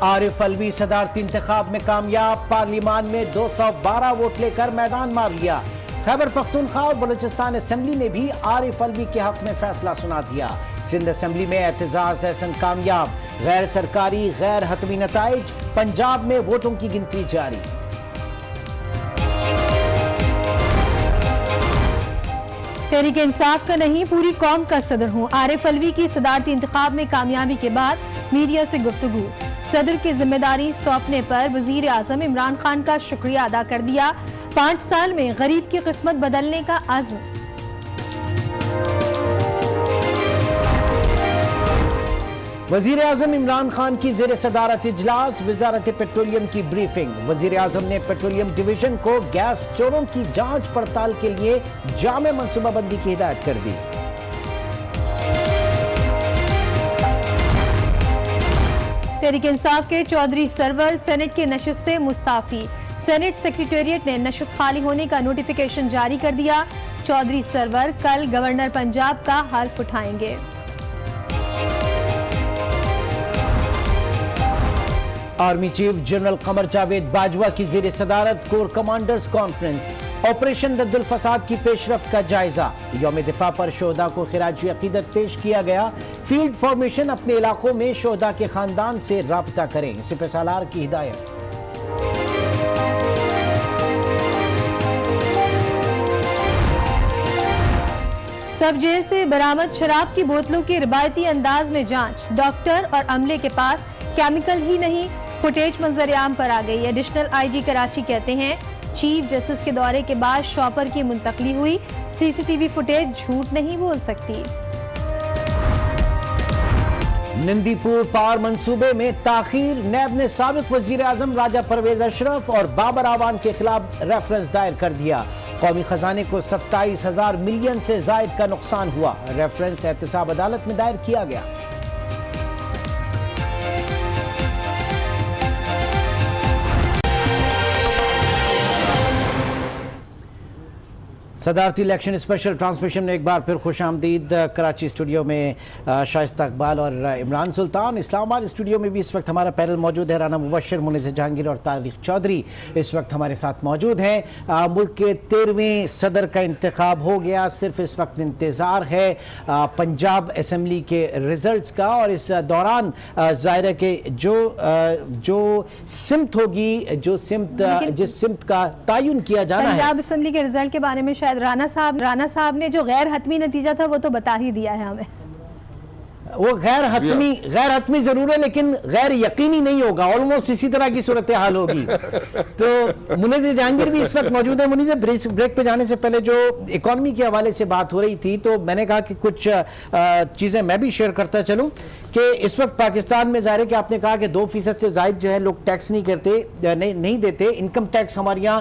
عارف الوی صدارتی انتخاب میں کامیاب، پارلیمان میں 212 ووٹ لے کر میدان مار لیا۔ خیبر پختونخوا اور بلوچستان اسمبلی نے بھی عارف الوی کے حق میں فیصلہ سنا دیا۔ سندھ اسمبلی میں اعتزاز احسن کامیاب، غیر سرکاری غیر حتمی نتائج، پنجاب میں ووٹوں کی گنتی جاری۔ تحریک انصاف کا نہیں، پوری قوم کا صدر ہوں، عارف الوی کی صدارتی انتخاب میں کامیابی کے بعد میڈیا سے گفتگو۔ صدر کی ذمہ داری سونپنے پر وزیر اعظم عمران خان کا شکریہ ادا کر دیا، 5 سال میں غریب کی قسمت بدلنے کا عزم۔ وزیر اعظم عمران خان کی زیر صدارت اجلاس، وزارت پیٹرولیم کی بریفنگ۔ وزیر اعظم نے پیٹرولیم ڈویژن کو گیس چوروں کی جانچ پڑتال کے لیے جامع منصوبہ بندی کی ہدایت کر دی۔ تحریک انصاف کے چودھری سرور سینٹ کی نشست سے مستعفی، سینٹ سیکریٹریٹ نے نشست خالی ہونے کا نوٹیفیکیشن جاری کر دیا۔ چودھری سرور کل گورنر پنجاب کا حلف اٹھائیں گے۔ Army chief general Qamar Javed Bajwa کی زیر صدارت کور کمانڈرز کانفرنس، آپریشن رد الفساد کی پیش رفت کا جائزہ۔ یوم دفاع پر شہداء کو خراج عقیدت پیش کیا گیا۔ فیلڈ فارمیشن اپنے علاقوں میں شہداء کے خاندان سے رابطہ کریں، سپہ سالار کی ہدایت۔ سب جیل سے برآمد شراب کی بوتلوں کی روایتی انداز میں جانچ، ڈاکٹر اور عملے کے پاس کیمیکل ہی نہیں، فوٹیج منظر عام پر آ گئی۔ ایڈیشنل آئی جی کراچی کہتے ہیں چیف جسٹس کے دورے کے بعد شاپر کی منتقلی ہوئی، سی سی ٹی وی فوٹیج جھوٹ نہیں بول سکتی۔ نندی پور پاور منصوبے میں تاخیر، نیب نے سابق وزیر اعظم راجہ پرویز اشرف اور بابر اعوان کے خلاف ریفرنس دائر کر دیا۔ قومی خزانے کو 27,000 ملین سے زائد کا نقصان ہوا، ریفرنس احتساب عدالت میں دائر کیا گیا۔ صدارتی الیکشن اسپیشل ٹرانسمیشن میں ایک بار پھر خوش آمدید۔ کراچی اسٹوڈیو میں شائستہ اقبال اور عمران سلطان، اسلام آباد اسٹوڈیو میں بھی اس وقت ہمارا پینل موجود ہے۔ رانا مبشر، منیز جہانگیر اور طارق چودھری اس وقت ہمارے ساتھ موجود ہیں۔ ملک کے 13ویں صدر کا انتخاب ہو گیا، صرف اس وقت انتظار ہے پنجاب اسمبلی کے ریزلٹس کا، اور اس دوران ظاہر ہے کہ جو سمت ہوگی، جس سمت کا تعین کیا جانا ہے، پنجاب اسمبلی کے ریزلٹ کے بارے میں شاید رانا صاحب نے جو غیر حتمی نتیجہ تھا وہ تو بتا ہی دیا ہے ہمیں۔ وہ غیر حتمی ضرور ہے لیکن غیر یقینی نہیں ہوگا، آلموسٹ اسی طرح کی صورتحال ہوگی۔ تو منیز جہانگیر بھی اس وقت موجود ہے۔ منیز، بریک پہ جانے سے پہلے جو اکانومی کے حوالے سے بات ہو رہی تھی تو میں نے کہا کہ کچھ چیزیں میں بھی شیئر کرتا چلوں کہ اس وقت پاکستان میں ظاہر ہے کہ آپ نے کہا کہ 2% سے زائد جو ہے لوگ ٹیکس نہیں دیتے۔ انکم ٹیکس ہمارے یہاں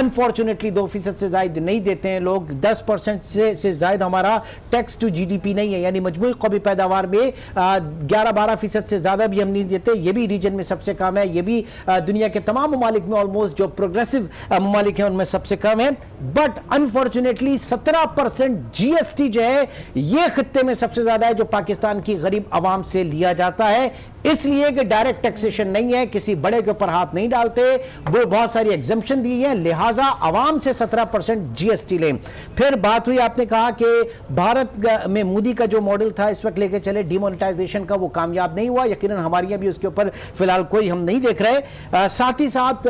انفارچونیٹلی 2% سے زائد نہیں دیتے ہیں لوگ۔ 10% سے زائد ہمارا tax to G D P نہیں ہے، یعنی مجموعی قومی پیداوار میں 11-12% سے زیادہ بھی ہم نہیں دیتے۔ یہ بھی ریجن میں سب سے کم ہے، یہ بھی دنیا کے تمام ممالک میں آلموسٹ جو پروگریسو ممالک ہیں ان میں سب سے کم ہے۔ But unfortunately 17% G S T جو ہے یہ خطے میں سب سے زیادہ ہے جو پاکستان کی غریب عوام سے لیا جاتا ہے، اس لیے کہ ڈائریکٹ ٹیکسیشن نہیں ہے، کسی بڑے کے اوپر ہاتھ نہیں ڈالتے، وہ بہت ساری ایگزمپشن دی ہیں، لہٰذا عوام سے 17% جی ایس ٹی لیں۔ پھر بات ہوئی، آپ نے کہا کہ بھارت میں مودی کا جو ماڈل تھا اس وقت لے کے چلے ڈی مونیٹائزیشن کا، وہ کامیاب نہیں ہوا، یقیناً ہمارے یہاں بھی اس کے اوپر فی الحال کوئی ہم نہیں دیکھ رہے۔ ساتھ ہی ساتھ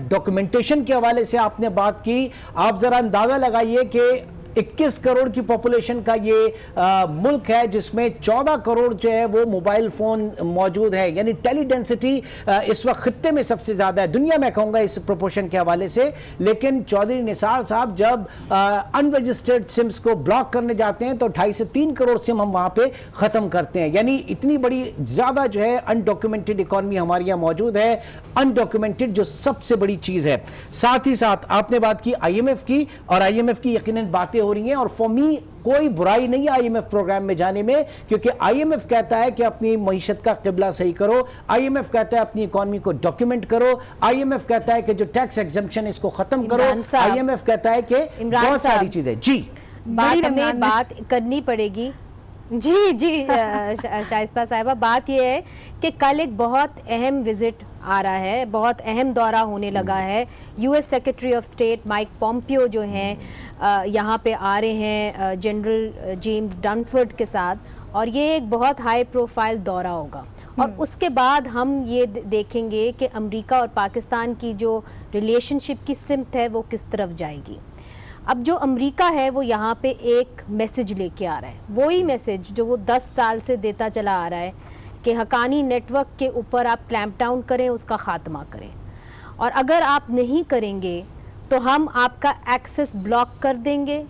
ڈاکومنٹیشن کے حوالے سے آپ نے بات کی، آپ ذرا اندازہ لگائیے کہ 21 کروڑ کی پاپولیشن کا یہ ملک ہے جس میں 14 کروڑ جو ہے وہ موبائل فون موجود ہے، یعنی ٹیلی ڈینسٹی اس وقت خطے میں سب سے زیادہ ہے دنیا میں، کہوں گا اس پروپورشن کے حوالے سے۔ لیکن چودھری نثار صاحب جب ان رجسٹرڈ سمز کو بلاک کرنے جاتے ہیں تو 2.5 سے 3 کروڑ سم ہم وہاں پہ ختم کرتے ہیں، یعنی اتنی بڑی زیادہ جو ہے انڈاکیومنٹڈ اکانومی ہمارے یہاں موجود ہے، انڈاکیومنٹڈ جو سب سے بڑی چیز ہے۔ ساتھ ہی ساتھ آپ نے بات کی آئی ایم ایف کی، اور آئی ایم ایف کی یقیناً باتیں ہو رہی ہیں، اور فار می کوئی برائی نہیں ہے آئی ایم ایف پروگرام میں جانے میں، کیونکہ آئی ایم ایف کہتا ہے کہ اپنی معیشت کا قبلہ صحیح کرو، آئی ایم ایف کہتا ہے اپنی اکانومی کو ڈاکیومنٹ کرو، آئی ایم ایف کہتا ہے کہ جو ٹیکس ایگزمپشن اس کو ختم کرو، آئی ایم ایف کہتا ہے کہ بہت ساری چیزیں۔ جی ہمیں بات کرنی پڑے گی جی جی شائستہ صاحبہ، بات یہ ہے کہ کل ایک بہت اہم وزٹ آ رہا ہے، بہت اہم دورہ ہونے لگا ہے. U S secretary of state mic Pompeo جو ہیں یہاں پہ آ رہے ہیں جنرل جیمز ڈنفورڈ کے ساتھ، اور یہ ایک بہت ہائی پروفائل دورہ ہوگا. اور اس کے بعد ہم یہ دیکھیں گے کہ امریکہ اور پاکستان کی جو ریلیشن شپ کی سمت ہے وہ کس طرف جائے گی. اب جو امریکہ ہے وہ یہاں پہ ایک میسج لے کے آ رہا ہے، وہی میسج جو وہ 10 سال سے دیتا چلا آ رہا ہے کہ حقانی نیٹ ورک کے اوپر آپ کلیمپ ڈاؤن کریں، اس کا خاتمہ کریں، اور اگر آپ نہیں کریں گے تو ہم آپ کا ایکسس بلاک کر دیں گے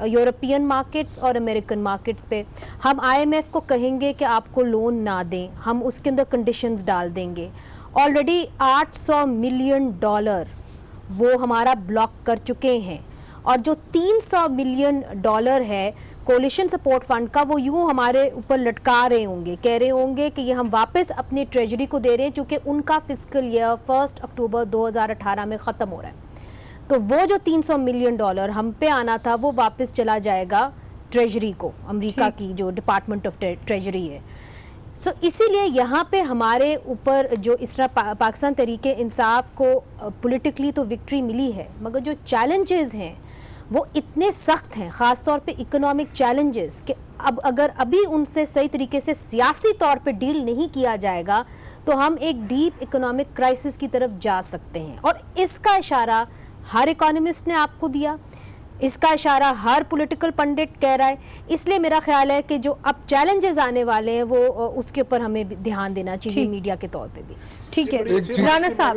یورپین مارکیٹس اور امریکن مارکیٹس پہ. ہم آئی ایم ایف کو کہیں گے کہ آپ کو لون نہ دیں، ہم اس کے اندر کنڈیشنز ڈال دیں گے. آلریڈی $800 ملین وہ ہمارا بلاک کر چکے ہیں، اور جو $300 ملین ہے کولیشن سپورٹ فنڈ کا، وہ یوں ہمارے اوپر لٹکا رہے ہوں گے، کہہ رہے ہوں گے کہ یہ ہم واپس اپنی ٹریجری کو دے رہے ہیں، چونکہ ان کا فسکل ایئر 1 اکتوبر 2018 میں ختم ہو رہا ہے. تو وہ جو $300 ملین ہم پہ آنا تھا وہ واپس چلا جائے گا ٹریجری کو، امریکہ کی جو ڈپارٹمنٹ آف ٹریجری ہے. سو اسی لیے یہاں پہ ہمارے اوپر جو اس طرح پاکستان تحریک انصاف کو پولیٹیکلی تو وکٹری ملی ہے، مگر جو چیلنجز ہیں وہ اتنے سخت ہیں، خاص طور پہ اکنامک چیلنجز، کہ اب اگر ابھی ان سے صحیح طریقے سے سیاسی طور پہ ڈیل نہیں کیا جائے گا تو ہم ایک ڈیپ اکنامک کرائسس کی طرف جا سکتے ہیں. اور اس کا اشارہ ہر اکانومسٹ نے آپ کو دیا، اس کا اشارہ ہر پولیٹیکل پنڈت کہہ رہا ہے. اس لیے میرا خیال ہے کہ جو اب چیلنجز آنے والے ہیں وہ اس کے اوپر ہمیں دھیان دینا چاہیے میڈیا کے طور پہ بھی. ٹھیک ہے رانا صاحب،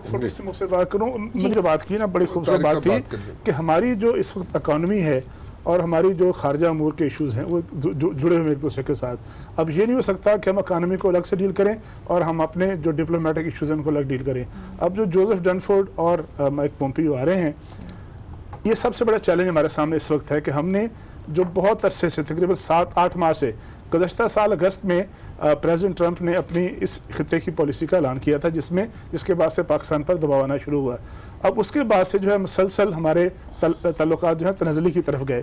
تھوڑی سی مجھ سے بات کروں. میں نے جو بات کی نا بڑی خوبصورت بات تھی کہ ہماری جو اس وقت اکانومی ہے اور ہماری جو خارجہ امور کے ایشوز ہیں وہ جڑے ہوئے ایک دوسرے کے ساتھ. اب یہ نہیں ہو سکتا کہ ہم اکانومی کو الگ سے ڈیل کریں اور ہم اپنے جو ڈپلومیٹک ایشوز ہیں ان کو الگ ڈیل کریں. اب جو جوزف ڈنفورڈ اور مائک پومپیو آ رہے ہیں، یہ سب سے بڑا چیلنج ہمارے سامنے اس وقت ہے کہ ہم نے جو بہت عرصے سے تقریباً 7-8 ماہ سے، گزشتہ سال اگست میں پریزیڈنٹ ٹرمپ نے اپنی اس خطے کی پالیسی کا اعلان کیا تھا جس کے بعد سے پاکستان پر دباؤ آنا شروع ہوا. اب اس کے بعد سے جو ہے مسلسل ہمارے تعلقات جو ہیں تنزلی کی طرف گئے.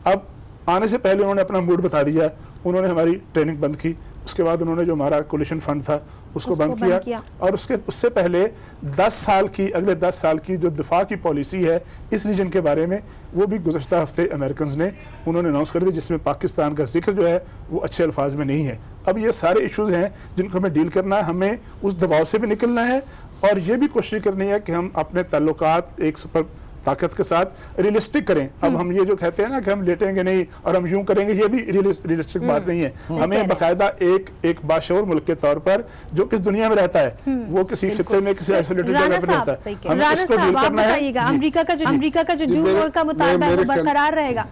اب آنے سے پہلے انہوں نے اپنا موڈ بتا دیا، انہوں نے ہماری ٹریننگ بند کی، اس کے بعد انہوں نے جو ہمارا کولیشن فنڈ تھا اس کو بند کیا، اور اس سے پہلے اگلے 10 سال کی جو دفاع کی پالیسی ہے اس ریجن کے بارے میں وہ بھی گزشتہ ہفتے امریکنز نے انہوں نے اناؤنس کر دی، جس میں پاکستان کا ذکر جو ہے وہ اچھے الفاظ میں نہیں ہے. اب یہ سارے ایشوز ہیں جن کو ہمیں ڈیل کرنا ہے، ہمیں اس دباؤ سے بھی نکلنا ہے اور یہ بھی کوشش کرنی ہے کہ ہم اپنے تعلقات ایک سپر طاقت کے ساتھ ریئلسٹک کریں. اب ہم یہ جو کہتے ہیں نا کہ ہم لیٹیں گے نہیں اور ہم یوں کریں گے، یہ بھی ریئلسٹک بات نہیں ہے. ہمیں باقاعدہ ایک باشعور ملک کے طور پر جو کس دنیا میں رہتا ہے، وہ کسی خطے میں کسی آئسولیٹڈ جگہ پر رہتا ہے، ہمیں اس کو ڈیل کرنا ہے. امریکہ کا جو جون کا مطالبہ ہے وہ برقرار رہے گا.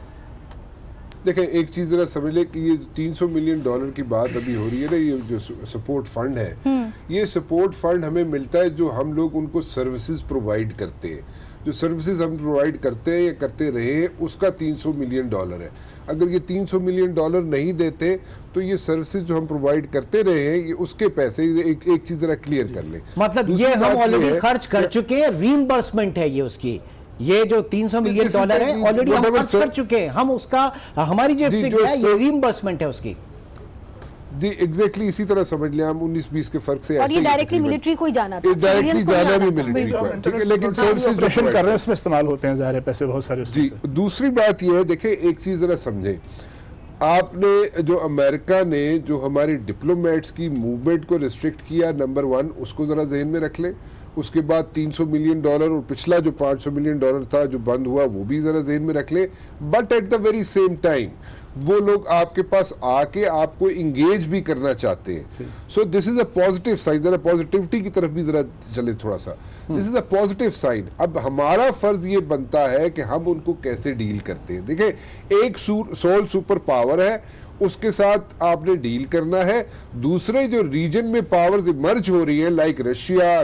دیکھیں ایک چیز ذرا سمجھ لیں کہ یہ $300 ملین کی بات ابھی ہو رہی ہے نا، یہ جو سپورٹ فنڈ ہے، یہ سپورٹ فنڈ ہمیں ملتا ہے جو ہم لوگ ان کو سروسز پرووائڈ کرتے ہیں. جو سروسز ہم پرووائڈ کرتے ہیں یا کرتے رہے ہیں اس کا $300 ملین ہے. اگر یہ $300 ملین نہیں دیتے تو یہ سروسز جو ہم پرووائڈ کرتے رہے ہیں یہ اس کے پیسے. ایک چیز ذرا کلیئر کر لیں، مطلب یہ ہم آلریڈی خرچ کر چکے ہیں، ریمبرسمنٹ ہے یہ اس کی. یہ جو $300 ملین ہے آلریڈی ہم خرچ کر چکے ہیں، ہم اس کا ہماری جیب سے کیا ہے، یہ ریمبرسمنٹ ہے اس کی. جی ایگزیکٹلی اسی طرح سمجھ لیں ہم 19-20 کے فرق سے. اور یہ ڈائریکٹلی ملٹری کو ہی جانا تھا، ڈائریکٹلی جانا بھی ملٹری کو ہے، ٹھیک ہے، لیکن سروسز جو کر رہے ہیں اس میں استعمال ہوتے ہیں ظاہر ہے پیسے بہت سارے. جی دوسری بات یہ ہے، دیکھیں ایک چیز ذرا سمجھیں، آپ نے جو امریکہ نے جو ہماری ڈپلومیٹس کی موومنٹ کو ریسٹرکٹ کیا، نمبر 1 اس کو ذرا ذہن میں رکھ لیں. اس کے بعد $300 ملین اور پچھلا جو $500 ملین تھا جو بند ہوا وہ بھی ذرا ذہن میں رکھ لیں. But at the very same time وہ لوگ آپ کے پاس آ کے آپ کو انگیج بھی کرنا چاہتے ہیں. سو دس از اے پازیٹیو سائن. ذرا پازیٹیوٹی کی طرف بھی ذرا چلے تھوڑا سا. دس از اے پازیٹیو سائن. اب ہمارا فرض یہ بنتا ہے کہ ہم ان کو کیسے ڈیل کرتے ہیں. دیکھیں ایک سول سپر پاور ہے، اس کے ساتھ آپ نے ڈیل کرنا ہے. دوسرے جو ریجن میں پاورز ایمرج ہو رہی ہیں لائک رشیا،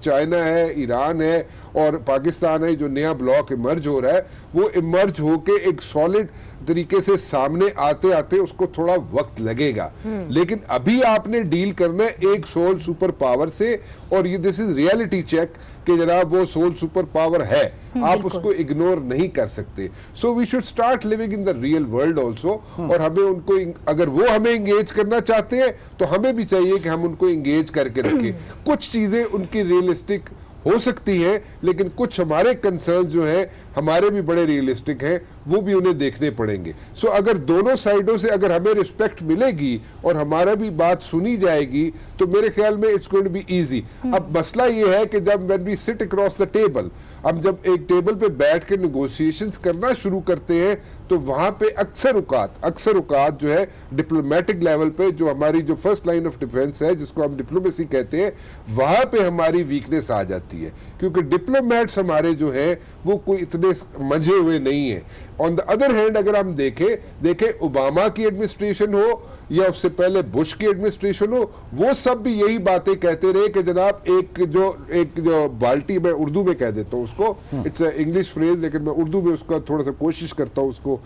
چائنا ہے، ایران ہے اور پاکستان ہے، جو نیا بلاک ایمرج ہو رہا ہے وہ ایمرج ہو کے ایک سالڈ طریقے سے سامنے آتے آتے اس کو تھوڑا وقت لگے گا, لیکن ابھی آپ نے ڈیل کرنا ہے ایک سول سپر پاور سے, اور یہ دس از ریئلٹی چیک کہ جناب وہ سول سپر پاور ہے, آپ اس کو اگنور نہیں کر سکتے. So we should start living in the real world also, اور ہمیں ان کو اگر وہ ہمیں انگیج کرنا چاہتے ہیں تو ہمیں بھی چاہیے کہ ہم ان کو انگیج کر کے رکھیں. کچھ چیزیں ان کی ریئلسٹک ہو سکتی ہیں, لیکن کچھ ہمارے کنسرنز جو ہیں ہمارے بھی بڑے ریئلسٹک ہیں, وہ بھی انہیں دیکھنے پڑیں گے. سو اگر دونوں سائیڈوں سے اگر ہمیں رسپیکٹ ملے گی اور ہمارا بھی بات سنی جائے گی تو میرے خیال میں it's going to be easy. اب مسئلہ یہ ہے کہ جب when we sit across the table, ہم جب ایک ٹیبل پہ بیٹھ کے نیگوشیشنز کرنا شروع کرتے ہیں تو وہاں پہ اکثر اوقات جو ہے ڈپلومیٹک لیول پہ جو ہماری جو فرسٹ لائن آف ڈیفنس ہے جس کو ہم ڈپلومیسی کہتے ہیں, وہاں پہ ہماری ویکنیس آ جاتی ہے, کیونکہ ڈپلومیٹس ہمارے جو ہیں وہ کوئی اتنے منجھے ہوئے نہیں ہیں. آن دا ادر ہینڈ اگر ہم دیکھیں اوباما کی ایڈمنسٹریشن ہو یا اس سے پہلے بش کی ایڈمنسٹریشن ہو, وہ سب بھی یہی باتیں کہتے رہے کہ جناب ایک جو بالٹی, میں اردو میں کہہ دیتا ہوں اس کو, اٹس اے انگلش فریز لیکن میں اردو میں اس کا تھوڑا سا کوشش کرتا ہوں اس کو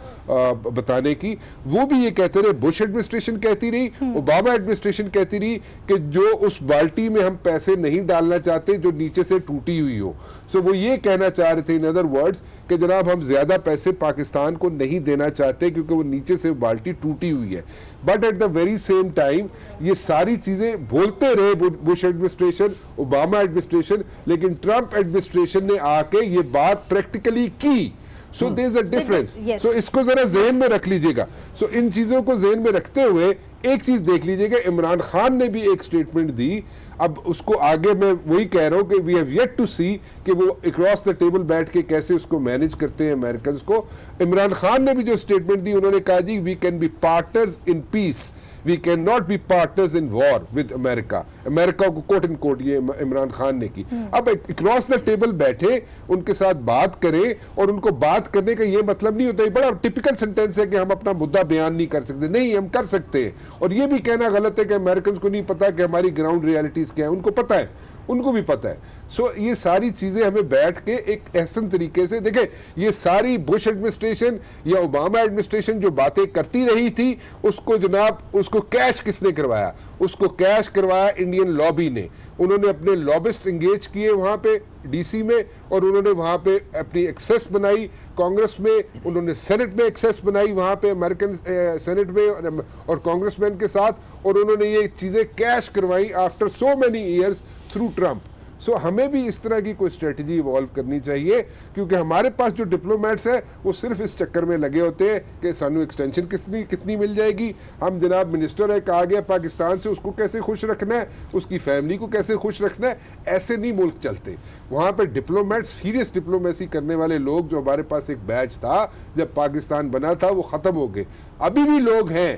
بتانے کی. وہ بھی یہ کہتے رہے, بش ایڈمنسٹریشن کہتی رہی, اوباما ایڈمنسٹریشن کہتی رہی کہ جو اس بالٹی میں ہم پیسے نہیں ڈالنا چاہتے جو نیچے سے ٹوٹی ہوئی ہو. سو وہ یہ کہنا چاہ رہے تھے ان ادر ورڈز کہ جناب ہم زیادہ پیسے پاکستان کو نہیں دینا چاہتے کیونکہ وہ نیچے سے بالٹی ٹوٹی ہوئی ہے. But at the very same time یہ ساری چیزیں بولتے رہے بش ایڈمنسٹریشن, اوباما ایڈمنسٹریشن, لیکن ٹرمپ ایڈمنسٹریشن نے آ کے یہ بات پریکٹیکلی کی. سو دیر از اے ڈفرنس. سو اس کو ذرا ذہن میں رکھ لیجئے گا. سو ان چیزوں کو ذہن میں رکھتے ہوئے ایک چیز دیکھ لیجئے گا, عمران خان نے بھی ایک سٹیٹمنٹ دی. اب اس کو آگے میں وہی کہہ رہا ہوں کہ وی ہیو یٹ ٹو سی کہ وہ اکراس دا ٹیبل بیٹھ کے کیسے اس کو مینج کرتے ہیں امریکنز کو. عمران خان نے بھی جو سٹیٹمنٹ دی, انہوں نے کہا جی we can be partners in peace, we can not be partners in war with America. America کو کوٹ ان کوٹ یہ عمران خان نے کی. اب اکراس دا ٹیبل بیٹھے, ان کے ساتھ بات کریں, اور ان کو بات کرنے کا یہ مطلب نہیں ہوتا, یہ بڑا ٹپیکل سینٹینس ہے کہ ہم اپنا مدعا بیان نہیں کر سکتے. نہیں, ہم کر سکتے ہیں. اور یہ بھی کہنا غلط ہے کہ امریکنز کو نہیں پتا کہ ہماری گراؤنڈ ریالٹیز کیا ہے, ان کو پتا ہے, ان کو بھی پتا ہے. سو یہ ساری چیزیں ہمیں بیٹھ کے ایک احسن طریقے سے دیکھیں. یہ ساری بش ایڈمنسٹریشن یا اوباما ایڈمنسٹریشن جو باتیں کرتی رہی تھی, اس کو جناب اس کو کیش کس نے کروایا؟ اس کو کیش کروایا انڈین لابی نے. انہوں نے اپنے لابسٹ انگیج کیے وہاں پہ ڈی سی میں, اور انہوں نے وہاں پہ اپنی ایکسیس بنائی کانگریس میں, انہوں نے سینٹ میں ایکسیس بنائی وہاں پہ امریکن سینٹ میں اور کانگریس مین کے ساتھ, اور انہوں نے یہ چیزیں کیش کروائی after so many years through Trump. So ہمیں بھی اس طرح کی کوئی اسٹریٹجی ایوالو کرنی چاہیے, کیونکہ ہمارے پاس جو ڈپلومیٹس ہیں وہ صرف اس چکر میں لگے ہوتے ہیں کہ سانو ایکسٹینشن کتنی مل جائے گی, ہم جناب منسٹر ہے کہا گیا پاکستان سے, اس کو کیسے خوش رکھنا ہے, اس کی فیملی کو کیسے خوش رکھنا ہے. ایسے نہیں ملک چلتے. وہاں پہ ڈپلومیٹ, سیریس ڈپلومیسی کرنے والے لوگ جو ہمارے پاس ایک بیچ تھا جب پاکستان بنا تھا, وہ ختم ہو گئے. ابھی بھی لوگ ہیں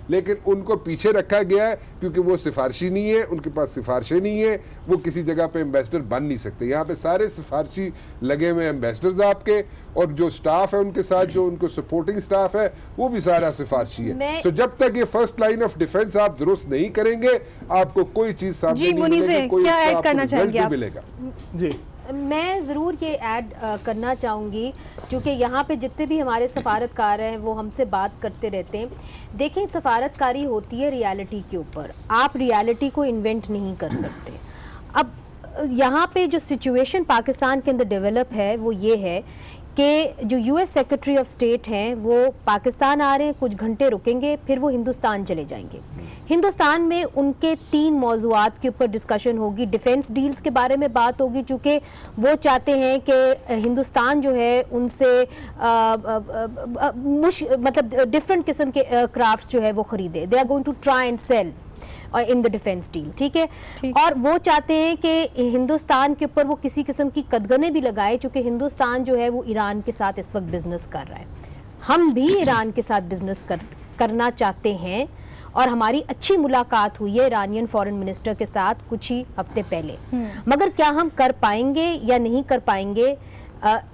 لیکن ان کو پیچھے رکھا گیا ہے کیونکہ وہ سفارشی نہیں ہے, ان کے پاس سفارشیں نہیں ہیں, وہ کسی جگہ پہ ایمبیسڈر بن نہیں سکتے. یہاں پہ سارے سفارشی لگے ہوئے ایمبیسڈرز آپ کے, اور جو سٹاف ہے ان کے ساتھ جو ان کو سپورٹنگ سٹاف ہے وہ بھی سارا سفارشی ہے. تو جب تک یہ فرسٹ لائن آف ڈیفنس آپ درست نہیں کریں گے, آپ کو کوئی چیز سامنے نہیں ملے گی, کوئی رزلٹ نہیں ملے گا. جی میں ضرور یہ ایڈ کرنا چاہوں گی, کیونکہ یہاں پہ جتنے بھی ہمارے سفارتکار ہیں وہ ہم سے بات کرتے رہتے ہیں. دیکھیں, سفارتکاری ہوتی ہے ریالٹی کے اوپر, آپ ریالٹی کو انوینٹ نہیں کر سکتے. اب یہاں پہ جو سچویشن پاکستان کے اندر ڈیولپ ہے وہ یہ ہے کہ جو U S secretary of state ہیں وہ پاکستان آ رہے ہیں, کچھ گھنٹے رکیں گے, پھر وہ ہندوستان چلے جائیں گے. ہندوستان میں ان کے 3 موضوعات کے اوپر ڈسکشن ہوگی. ڈیفنس ڈیلز کے بارے میں بات ہوگی, چونکہ وہ چاہتے ہیں کہ ہندوستان جو ہے ان سے مطلب ڈفرینٹ قسم کے کرافٹس جو ہے وہ خریدے. They are going to try and sell in the defence deal, ٹھیک ہے. اور وہ چاہتے ہیں کہ ہندوستان کے اوپر وہ کسی قسم کی قدغنیں بھی لگائے, چونکہ ہندوستان جو ہے وہ ایران کے ساتھ اس وقت بزنس کر رہا ہے. ہم بھی ایران کے ساتھ بزنس کرنا چاہتے ہیں, اور ہماری اچھی ملاقات ہوئی ہے ایرانین فارن منسٹر کے ساتھ کچھ ہی ہفتے پہلے. مگر کیا ہم کر پائیں گے یا نہیں کر پائیں گے,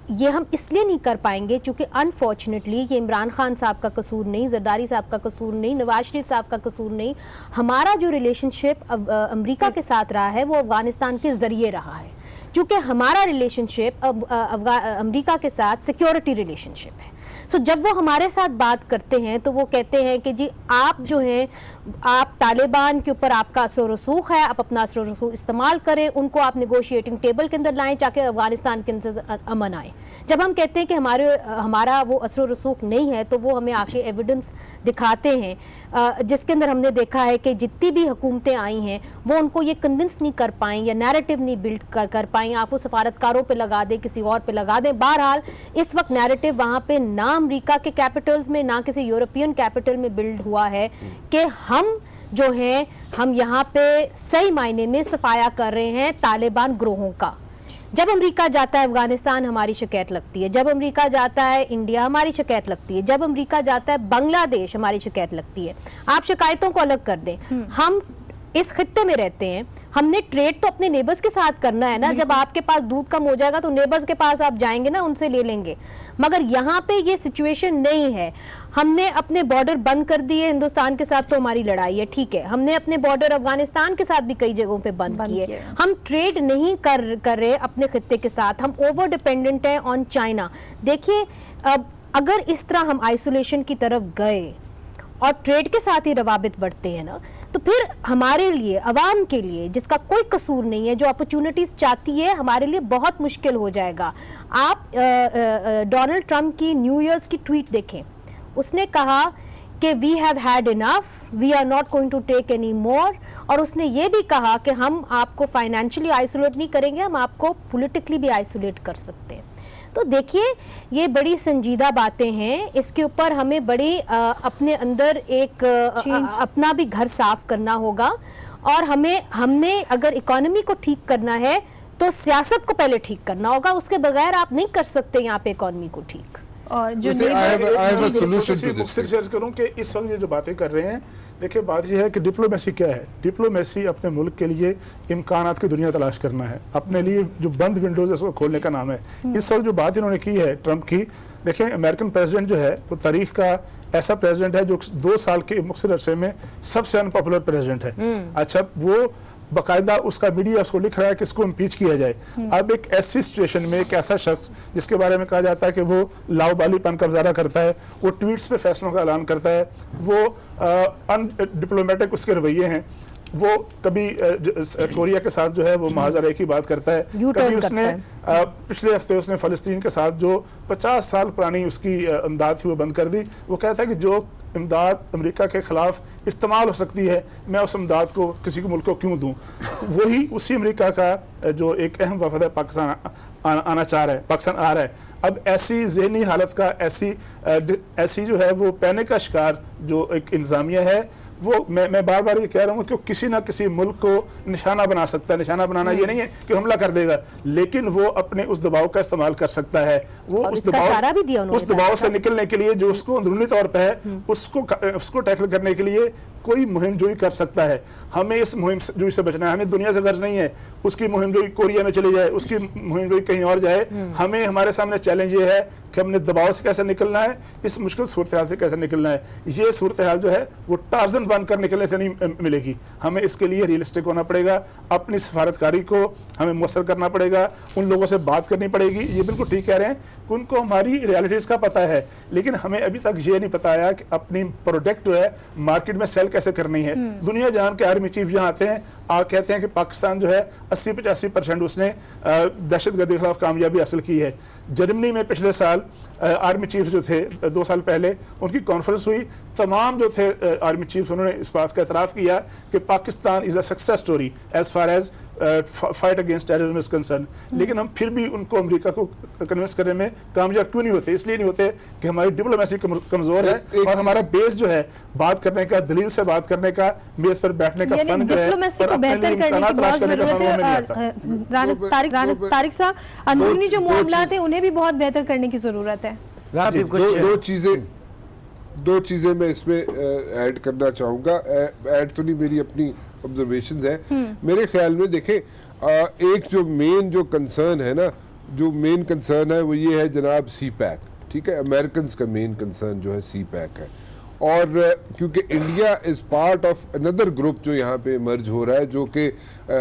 یہ ہم اس لیے نہیں کر پائیں گے چونکہ انفارچونیٹلی یہ عمران خان صاحب کا قصور نہیں, زرداری صاحب کا قصور نہیں, نواز شریف صاحب کا قصور نہیں. ہمارا جو ریلیشن شپ امریکہ کے ساتھ رہا ہے وہ افغانستان کے ذریعے رہا ہے, چونکہ ہمارا ریلیشن شپ امریکہ کے ساتھ سیکیورٹی ریلیشن شپ ہے. سو جب وہ ہمارے ساتھ بات کرتے ہیں تو وہ کہتے ہیں کہ جی آپ جو ہیں آپ طالبان کے اوپر آپ کا اثر و رسوخ ہے, آپ اپنا اثر و رسوخ استعمال کریں, ان کو آپ نیگوشیٹنگ ٹیبل کے اندر لائیں تاکہ افغانستان کے اندر امن آئے. جب ہم کہتے ہیں کہ ہمارا وہ اثر و رسوخ نہیں ہے تو وہ ہمیں آ کے ایویڈنس دکھاتے ہیں, جس کے اندر ہم نے دیکھا ہے کہ جتنی بھی حکومتیں آئی ہیں وہ ان کو یہ کنونس نہیں کر پائیں یا نیریٹو نہیں بلڈ کر پائیں. آپ وہ سفارتکاروں پہ لگا دیں, کسی اور پہ لگا دیں. بہرحال اس وقت نیریٹو وہاں پہ نہ امریکہ کے کیپٹلز میں نہ کسی یورپین کیپٹل میں بلڈ ہوا ہے کہ ہم جو ہیں ہم یہاں پہ صحیح معنی میں صفایا کر رہے ہیں طالبان گروہوں کا. جب امریکہ جاتا ہے افغانستان ہماری شکایت لگتی ہے, جب امریکہ جاتا ہے انڈیا ہماری شکایت لگتی ہے, جب امریکہ جاتا ہے بنگلہ دیش ہماری شکایت لگتی ہے. آپ شکایتوں کو الگ کر دیں, ہم اس خطے میں رہتے ہیں, ہم نے ٹریڈ تو اپنے نیبرز کے ساتھ کرنا ہے نا. جب آپ کے پاس دودھ کم ہو جائے گا تو نیبرز کے پاس آپ جائیں گے نا, ان سے لے لیں گے. مگر یہاں پہ یہ سچویشن نہیں ہے. ہم نے اپنے بارڈر بند کر دیے ہندوستان کے ساتھ تو ہماری لڑائی ہے, ٹھیک ہے. ہم نے اپنے بارڈر افغانستان کے ساتھ بھی کئی جگہوں پہ بند کیے. ہم ٹریڈ نہیں کر رہے اپنے خطے کے ساتھ, ہم اوور ڈیپینڈنٹ ہیں آن چائنا. دیکھیے اگر اس طرح ہم آئسولیشن کی طرف گئے اور ٹریڈ کے ساتھ ہی روابط بڑھتے ہیں نا, تو پھر ہمارے لیے عوام کے لیے جس کا کوئی قصور نہیں ہے, جو اپرچونٹیز چاہتی ہے, ہمارے لیے بہت مشکل ہو جائے گا. آپ ڈونلڈ ٹرمپ کی نیو ایئرز کی ٹویٹ دیکھیں, اس نے کہا کہ we have had enough, we are not going to take any more. اور اس نے یہ بھی کہا کہ ہم آپ کو فائنینشلی آئسولیٹ نہیں کریں گے, ہم آپ کو پولیٹیکلی بھی آئسولیٹ کر سکتے ہیں. تو دیکھیے یہ بڑی سنجیدہ باتیں ہیں, اس کے اوپر ہمیں بڑی اپنے اندر ایک اپنا بھی گھر صاف کرنا ہوگا. اور ہم نے اگر اکانومی کو ٹھیک کرنا ہے تو سیاست کو پہلے ٹھیک کرنا ہوگا, اس کے بغیر آپ نہیں کر سکتے یہاں پہ اکانومی کو ٹھیک. اور جو شیئر کروں کہ اس وقت یہ جو باتیں کر رہے ہیں, دیکھیں بات یہ ہے کہ ڈپلومیسی کیا ہے. ڈپلومیسی اپنے ملک کے لیے امکانات کی دنیا تلاش کرنا ہے, اپنے لیے جو بند ونڈوز ہے اس کو کھولنے کا نام ہے. اس وقت جو بات انہوں نے کی ہے ٹرمپ کی, دیکھیں امریکن پریزیڈنٹ جو ہے وہ تاریخ کا ایسا پریزیڈنٹ ہے جو 2 سال کے مختصر عرصے میں سب سے انپاپولر پریزیڈنٹ ہے. اچھا وہ باقاعدہ اس کا میڈیا اس کو لکھ رہا ہے کہ اس کو امپیچ کیا جائے. اب ایک ایسی سچویشن میں ایک ایسا شخص جس کے بارے میں کہا جاتا ہے کہ وہ لاؤ بالی پن کا مظاہرہ کرتا ہے, وہ ٹویٹس پہ فیصلوں کا اعلان کرتا ہے, وہ ان ڈپلومیٹک اس کے رویے ہیں, وہ کبھی کوریا کے ساتھ جو ہے وہ محاذ کی بات کرتا ہے, کبھی اس نے پچھلے ہفتے اس نے فلسطین کے ساتھ جو 50 سال پرانی اس کی امداد تھی وہ بند کر دی. وہ کہتا ہے کہ جو امداد امریکہ کے خلاف استعمال ہو سکتی ہے میں اس امداد کو کسی کو ملک کو کیوں دوں. وہی اسی امریکہ کا جو ایک اہم وفد ہے پاکستان آنا چاہ رہا ہے, پاکستان آ رہا ہے. اب ایسی ذہنی حالت کا ایسی جو ہے وہ پینے کا شکار جو ایک انتظامیہ ہے, وہ میں بار بار یہ کہہ رہا ہوں کہ کسی نہ کسی ملک کو نشانہ بنا سکتا ہے. نشانہ بنانا یہ نہیں ہے کہ حملہ کر دے گا, لیکن وہ اپنے اس دباؤ کا استعمال کر سکتا ہے. وہ اس دباؤ سے نکلنے کے لیے جو اس کو اندرونی طور پہ ہے اس کو ٹیکل کرنے کے لیے کوئی مہم جوئی کر سکتا ہے. ہمیں اس مہم جوئی سے بچنا ہے. ہمیں دنیا سے غرض نہیں ہے اس کی مہم جوئی کوریا میں چلی جائے, اس کی مہم جوئی کہیں اور جائے. ہمیں ہمارے سامنے چیلنج یہ ہے کہ ہم نے دباؤ سے کیسے نکلنا ہے, اس مشکل صورتحال سے کیسے نکلنا ہے. یہ صورتحال جو ہے وہ ٹارزن بند کر نکلنے سے نہیں ملے گی. ہمیں اس کے لیے ریئلسٹک ہونا پڑے گا, اپنی سفارتکاری کو ہمیں مؤثر کرنا پڑے گا, ان لوگوں سے بات کرنی پڑے گی. یہ بالکل ٹھیک کہہ رہے ہیں کہ ان کو ہماری ریالٹیز کا پتہ ہے, لیکن ہمیں ابھی تک یہ نہیں پتہ آیا کہ اپنی پروڈکٹ جو ہے مارکیٹ میں سیل کیسے کرنی ہے. دنیا جہان کے آرمی چیف یہاں آتے ہیں, کہتے ہیں کہ پاکستان جو ہے 80-85% اس نے دہشت گردی کے خلاف کامیابی حاصل کی ہے. جرمنی میں پچھلے سال آرمی چیف جو تھے 2 سال پہلے ان کی کانفرنس ہوئی, تمام جو تھے آرمی چیف انہوں نے اس بات کا اعتراف کیا کہ Pakistan is a success story as far as fight against terrorism is concern. لیکن ہم پھر بھی ان کو امریکہ کو کنونس کرنے میں کامیاب کیوں نہیں ہوتے؟ اس لیے نہیں ہوتے کہ ہماری ڈپلومیسی کمزور ہے اور ہمارا بیس جو ہے بات کرنے کا, دلیل سے بات کرنے کا, میز پر بیٹھنے کا فن جو ہے اور اپنے لیے امکانات تلاش کرنے کا فن نہیں آتا. طارق صاحب, اندرونی جو معاملات ہیں انہیں بھی بہت بہتر کرنے کی ضرورت ہے. دو چیزیں میں اس میں ایڈ کرنا چاہوں گا. ایڈ تو نہیں, میری اپنی آبزرویشنز ہیں. میرے خیال میں دیکھیں ایک جو مین جو کنسرن ہے نا, جو مین کنسرن ہے وہ یہ ہے جناب سی پیک. ٹھیک ہے, امریکنز کا مین کنسرن جو ہے سی پیک ہے. اور کیونکہ India is part of another group جو یہاں پہ مرج ہو رہا ہے, جو کہ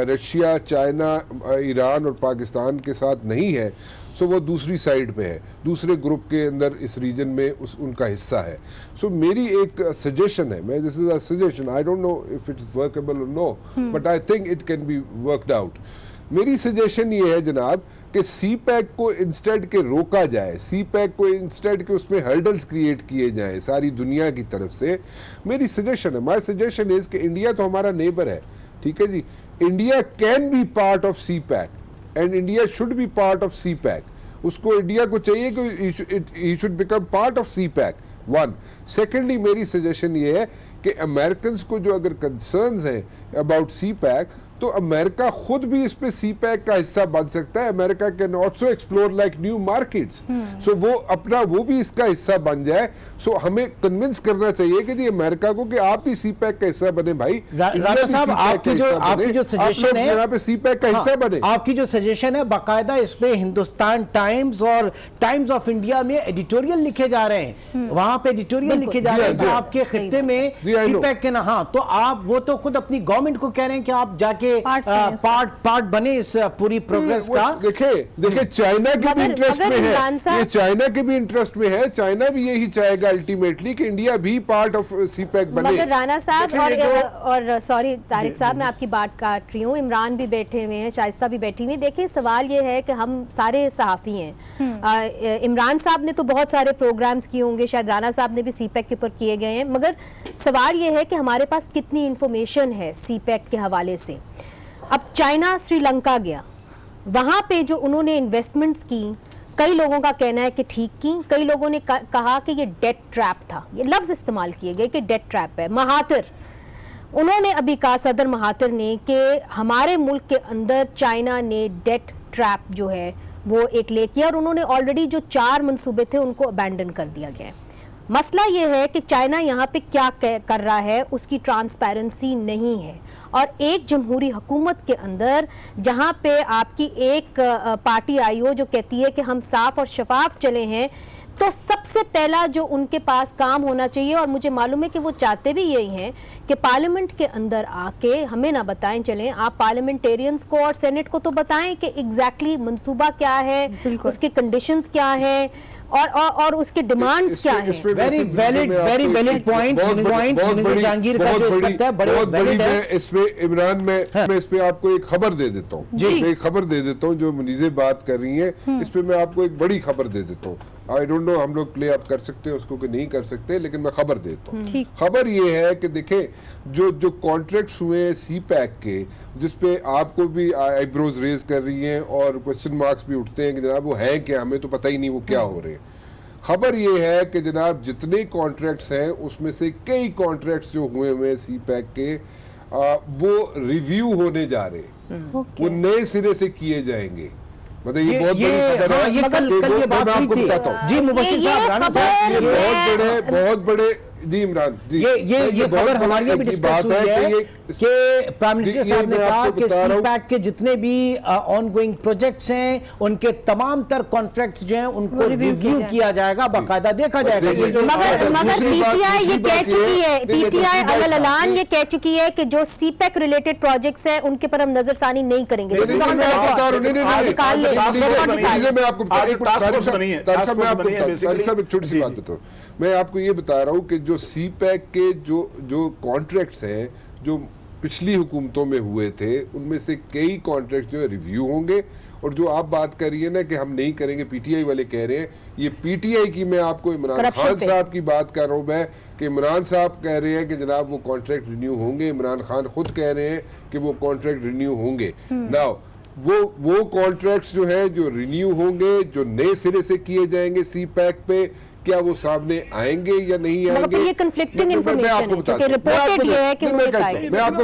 رشیا, چائنا, ایران اور پاکستان کے ساتھ نہیں ہے, سو وہ دوسری سائڈ پہ ہے, دوسرے گروپ کے اندر اس ریجن میں ان کا حصہ ہے. سو میری ایک سجیشن ہے, میں this is a suggestion, I don't know if it is workable or no, but I think it can be worked out. میری سجیشن یہ ہے جناب کہ سی پیک کو انسٹیڈ کے روکا جائے, سی پیک کو انسٹیڈ کے اس میں ہرڈلز کریٹ کیے جائیں ساری دنیا کی طرف سے. میری سجیشن ہے, مائی سجیشن از کہ انڈیا تو ہمارا نیبر ہے, ٹھیک ہے جی, India can be part of CPEC and India should be part of CPEC. اس کو انڈیا کو چاہیے کہ he should become part of CPEC. One. Secondly میری سجیشن یہ ہے کہ امریکنز کو جو اگر کنسرنز ہیں اباؤٹ سی پیک, تو امریکہ خود بھی اس پہ سی پیک کا حصہ بن سکتا ہے. America can also explore like new markets, so وہ اپنا وہ بھی اس کا حصہ بن جائے. سو ہمیں کنونس کرنا چاہیے کہ جی امریکہ کو کہ آپ بھی سی پیک کا حصہ بنے بھائی. رانا صاحب آپ کی جو سجیشن ہے یہاں پہ سی پیک کا حصہ بنے, آپ کی جو سجیشن ہے باقاعدہ اس پہ ہندوستان ٹائمز اور ٹائمز آف انڈیا میں ایڈیٹوریل لکھے جا رہے ہیں, وہاں پہ ایڈیٹوریل لکھے جا رہے ہیں کہ آپ کے خطے میں سی پیک کے نہ, ہاں تو آپ وہ تو خود اپنی گورنمنٹ کو کہہ رہے ہیں کہ آپ جا کے پارٹ بنے اس پوری پروگریس کا. دیکھیں چائنا کے بھی انٹرسٹ میں ہے, یہ چائنا کے بھی انٹرسٹ میں ہے, چائنا بھی یہی چاہے گا الٹیمیٹلی کہ انڈیا بھی پارٹ آف سی پیک بنے. مگر رانا صاحب اور سوری طارق صاحب, میں آپ کی بات کاٹ رہی ہوں, عمران بھی بیٹھے ہوئے ہیں, شائستہ بھی بیٹھی ہوئی ہیں. دیکھیں سوال یہ ہے کہ ہم سارے صحافی ہیں, عمران صاحب نے تو بہت سارے پروگرامز کیے ہوں گے, شاید رانا صاحب نے بھی سی پیک کے اوپر کیے گئے ہیں, مگر سوال یہ ہے کہ ہمارے پاس کتنی انفارمیشن ہے سی پیک کے حوالے سے. اب چائنا سری لنکا گیا, وہاں پہ جو انہوں نے انویسٹمنٹس کی, کئی لوگوں کا کہنا ہے کہ ٹھیک کی, کئی لوگوں نے کہا کہ یہ ڈیٹ ٹریپ تھا, یہ لفظ استعمال کیے گئے کہ ڈیٹ ٹریپ ہے. مہاتر, انہوں نے ابھی کہا صدر مہاتر نے کہ ہمارے ملک کے اندر چائنا نے ڈیٹ ٹریپ جو ہے وہ ایک لے کیا, اور انہوں نے آلریڈی جو 4 منصوبے تھے ان کو ابینڈن کر دیا گیا. مسئلہ یہ ہے کہ چائنا یہاں پہ کیا کر رہا ہے, اس کی ٹرانسپیرنسی نہیں ہے. اور ایک جمہوری حکومت کے اندر جہاں پہ آپ کی ایک پارٹی آئی ہو جو کہتی ہے کہ ہم صاف اور شفاف چلے ہیں, تو سب سے پہلا جو ان کے پاس کام ہونا چاہیے, اور مجھے معلوم ہے کہ وہ چاہتے بھی یہی ہیں, کہ پارلیمنٹ کے اندر آ کے ہمیں نہ بتائیں, چلیں آپ پارلیمنٹیرینز کو اور سینٹ کو تو بتائیں کہ ایگزیکٹلی منصوبہ کیا ہے, اس کے کنڈیشنز کیا ہیں, اور اس کے ڈیمانڈز کیا ہیں. ویری ویلڈ پوائنٹ جہانگیر کا جو اس وقت ہے بڑے ویلڈ ہے. اس پہ عمران میں اس پہ آپ کو ایک خبر دے دیتا ہوں, ایک خبر دے دیتا ہوں جو منیزیں بات کر رہی ہیں, اس پہ میں آپ کو ایک بڑی خبر دے دیتا ہوں. آئی ڈونٹ نو ہم لوگ پلے اپ کر سکتے ہیں اس کو کہ نہیں کر سکتے, لیکن میں خبر دیتا ہوں. خبر یہ ہے کہ دیکھیں جو کانٹریکٹس ہوئے سی پیک کے, جس پہ آپ کو بھی آئی بروز ریز کر رہی ہیں اور کوسچن مارکس بھی اٹھتے ہیں کہ جناب وہ ہیں کیا, ہمیں تو پتہ ہی نہیں وہ کیا ہو رہے ہیں. خبر یہ ہے کہ جناب جتنے کانٹریکٹس ہیں اس میں سے کئی کانٹریکٹس جو ہوئے سی پیک کے, وہ ریویو ہونے جا رہے ہیں, وہ نئے سرے سے کیے جائیں گے. مطلب یہ بہت بڑی خبر ہے, آپ کو بتاتا ہوں. جی مبشر صاحب, رانا صاحب, بہت بڑے جی عمران جی, یہ خبر ہماری بھی ڈسکس ہوئی ہے کہ پرائم منسٹر صاحب نے کہا کہ سی پیک کے جتنے بھی آن گوئنگ پروجیکٹس ہیں ان کے تمام تر کانٹریکٹس جو ہیں ان کو ریویو کیا جائے گا, باقاعدہ دیکھا جائے گا. مگر پی ٹی آئی یہ کہہ چکی ہے, پی ٹی آئی اعلان یہ کہہ چکی ہے کہ جو سی پیک ریلیٹڈ پروجیکٹس ہیں ان کے پر ہم نظر ثانی نہیں کریں گے. میں آپ کو یہ بتا رہا ہوں کہ جو سی پیک کے جو کانٹریکٹس ہیں جو پچھلی حکومتوں میں ہوئے تھے, ان میں سے کئی کانٹریکٹ جو ہے ریویو ہوں گے. اور جو آپ بات کر رہی ہے نا کہ ہم نہیں کریں گے, پی ٹی آئی والے کہہ رہے ہیں, یہ پی ٹی آئی کی, میں آپ کو عمران خان صاحب کی بات کر رہا ہوں میں, کہ عمران صاحب کہہ رہے ہیں کہ جناب وہ کانٹریکٹ رینیو ہوں گے, عمران خان خود کہہ رہے ہیں کہ وہ کانٹریکٹ رینیو ہوں گے. ناؤ وہ کانٹریکٹس جو ہیں جو رینیو ہوں گے, جو نئے سرے سے کیے جائیں گے سی پیک پہ, کیا وہ سامنے آئیں گے یا نہیں آئیں گے؟ یہ کنفلکٹنگ انفارمیشن ہے جو کہ رپورٹڈ یہ ہے کہ وہ میں آپ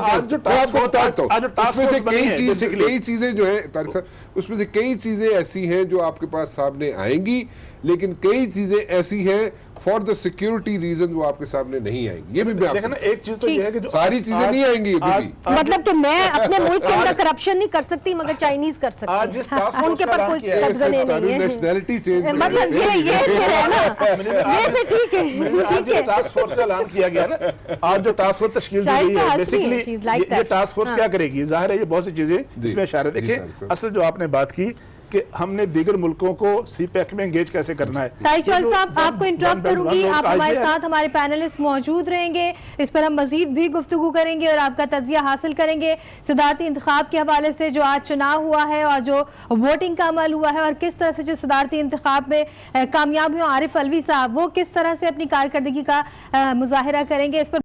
کو بتاتا ہوں. اس میں سے کئی چیزیں جو ہیں طارق صاحب, اس میں سے کئی چیزیں ایسی ہیں جو آپ کے پاس سامنے آئیں گی, لیکن کئی چیزیں ایسی ہیں فار دا سیکیورٹی ریزن وہ آپ کے سامنے نہیں آئیں گی. یہ بھی دیکھنا ایک چیز تو یہ ہے کہ ساری چیزیں نہیں آئیں گی, مطلب کہ میں اپنے ملک کے اندر کرپشن نہیں کر سکتی مگر چائنیز کر سکتی ہیں, ان کے پر کوئی قبضہ نہیں ہے. نیشنلٹی چینج مطلب یہ ہے نا, یہ ٹھیک ہے. آج جس ٹاسک فورس کا اعلان کیا گیا نا, آج جو ٹاسک فورس تشکیل دی گئی ہے, بیسیکلی یہ ٹاسک فورس کیا کرے گی؟ ظاہر ہے یہ بہت سی چیزیں جس میں اشارہ. دیکھیں اصل جو آپ نے بات کی کہ ہم نے دیگر ملکوں کو سی پیک میں انگیج کیسے کرنا ہے. طاہر چوہدری صاحب آپ کو انٹرپٹ کروں گی, آپ ہمارے ساتھ ہمارے پینلسٹ موجود رہیں گے, اس پر ہم مزید بھی گفتگو کریں گے اور آپ کا تجزیہ حاصل کریں گے صدارتی انتخاب کے حوالے سے جو آج چناؤ ہوا ہے اور جو ووٹنگ کا عمل ہوا ہے, اور کس طرح سے جو صدارتی انتخاب میں کامیاب ہوئے عارف علوی صاحب وہ کس طرح سے اپنی کارکردگی کا مظاہرہ کریں گے, اس پر